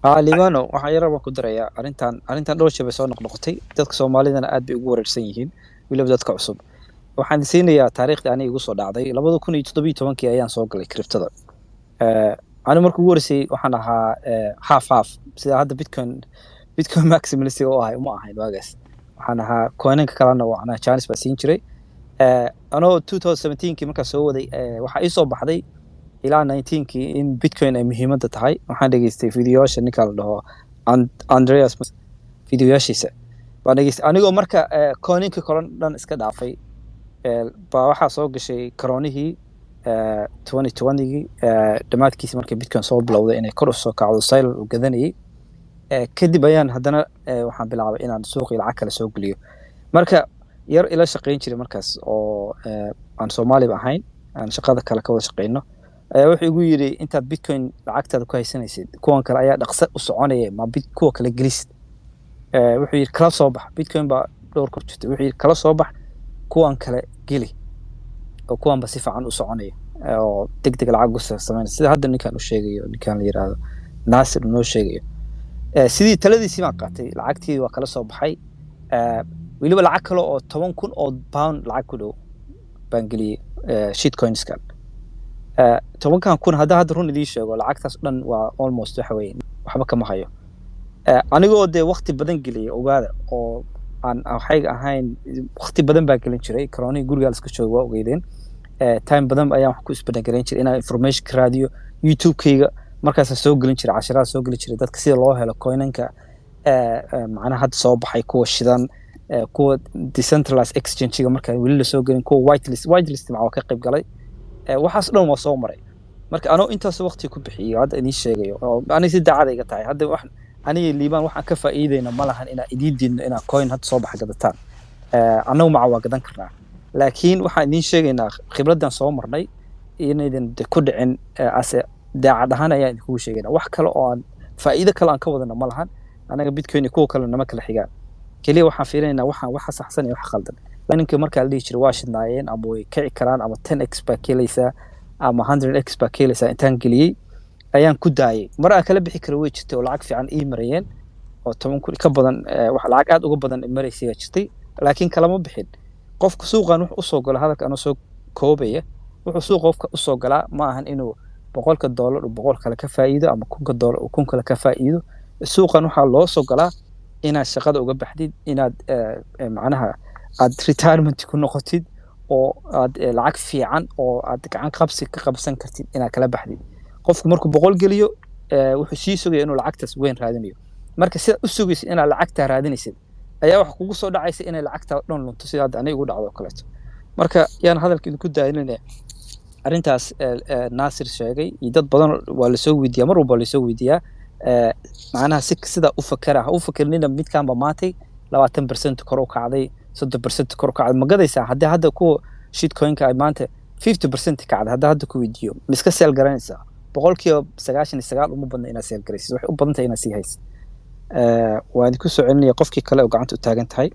liibano waxaan yar baan ku darayaa arrintan dhowr jeer bay soo noqnoqotay dadka Soomaalidana aad bay ugu wareersan yihiin weliba dadka cusub waxaan siinayaa taariikhdii aniga igu soo dhacday 2017 ayaan soo galay kriptada aniga markii ugu horeysay waxaan ahaa half sida hadda bitcoin maximalist oo ahay uma ahayn waagaas waxaan ahaa coinanka kalena waxaan chance baa siin jiray anoo 2017 markaa soo waday waxaa ii soo baxday ilaa 19 in bitcoin ay muhiimada tahay waxaan dhageystay fiidiyoosha ninka la dhaho Andreas fiidiyooshiisa baan dhageystay anigoo marka coinanka kale dhan iska dhaafay baa waxaa soo gashay koronihii 2020gii dhamaadkiisa markii bitcoin soo bilowday inay kor u soo kacdo silent u gadanayay kadib ayaan haddana waxaan bilaabay inaan suuqii lacag kale soo geliyo marka yar ila shaqayn jiray markaas oo aan Soomaali ahayn aan shaqada kale ka wada shaqeyno wuxuu igu yiri intaad bitcoin lacagtaada ku haysanaysid kuwan kale ayaa dhaqso u soconaya ma kuwa kale gelisid wuxuu yiri kala soo bax bitcoin ba dhowr kor jirtay wuxuu yiri kala soo bax kuwan kale geli oo kuwan ba si fiican u soconaya oo degdeg lacag u sameynay sida hadda ninkan u sheegayo ninkan la yiraahdo Nasir noo sheegayo sidii taladiisii ma qaatay lacagtii waa kala soo baxay weliba lacag kale oo 10,000 oo pound lacag ku dhow baan geliyay shitcoins kan 10,000 hadda run idii sheego lacagtaas dhan waa almost waxa weyn waxba kama hayo anigoo de waqti badan geliyay ogaada oo aan waxay ahayn waqti badan baa gelin jiray corona guriga la iska joogo waa ogeydeen time badan ayaan wax ku isbedel gareyn jiray inaan information ka raadiyo youtube-kayga markaas soo gelin jiray casharada soo gelin jiray dadka sida loo helo coinanka macnaha hadda soo baxay kuwa shidan kuwa decentralized exchange-ga markaa weli la soo gelin kuwa whitelist ma ka qayb galay waxaas dhan waa soo maray marka anoo intaas waqti ku bixiyay hadda idin sheegayo aniga si daacadayga tahay hadda wax aniga liibaan waxaan ka faa'iideyna ma lahan inaan idin diidno inaan coin hadda soo baxa gadataan anagu ma waa gadan karnaa laakiin waxaan idin sheegaynaa khibradan soo marnay inaydan ku dhicin ase daacad ahaan ayaan idinku sheegaynaa wax kale oo aan faa'iido kale aan ka wadana ma lahan anaga bitcoin kuwa kale nama kala xigaan kaliya waxaan fiirinayna waxa saxsan iyo waxa khaldan ninka marka la dhihi jiray waa shidnaayeen ama way kici karaan ama 10x baa kelaysa ama 100x baa kelaysa intaan geliyay ayaan ku daayay mar aan kala bixi karo way jirtay oo lacag fiican ii marayeen oo 10,000 ka badan wax lacag aad uga badan maraysay jirtay laakiin kala ma bixin qofka suuqan wax u soo gala hadalka anoo soo koobaya wuxuu suuq qofka u soo galaa ma ahan inuu $100 boqol kale ka faa'iido ama $1,000 kun kale ka faa'iido suuqan waxa loo soo galaa inaad shaqada uga baxdid inaad macnaha aad retirement ku noqotid oo aad lacag fiican oo aad gacan qabsi ka qabsan kartid inaad kala baxdid qofku markuu 100 geliyo wuxuu sii sugay inuu lacagtaas weyn raadinayo marka sida u sugaysid inaad lacagta raadinaysid ayaa wax kugu soo dhacaysa inay lacagta dhan lunto sida aniga ugu dhacdo kale marka yaan hadalka idinku daayinay arintaas Nasir sheegay dad badan waa la soo weydiiyaa mar walba la soo weydiiyaa macnaha sida u fakarnina midkaan ba maatay 20% kor u kacday 30% kor u kacday ma gadaysaa hadda ku shitcoin-ka ay maanta 50% kacday hadda ku weydiiyo miska seel garanaysaa 99% uma badna inaad seel garaysid wax u badan tahay inaad sii haysid waan ku soo celinaya qofkii kale oo gacanta u taagan tahay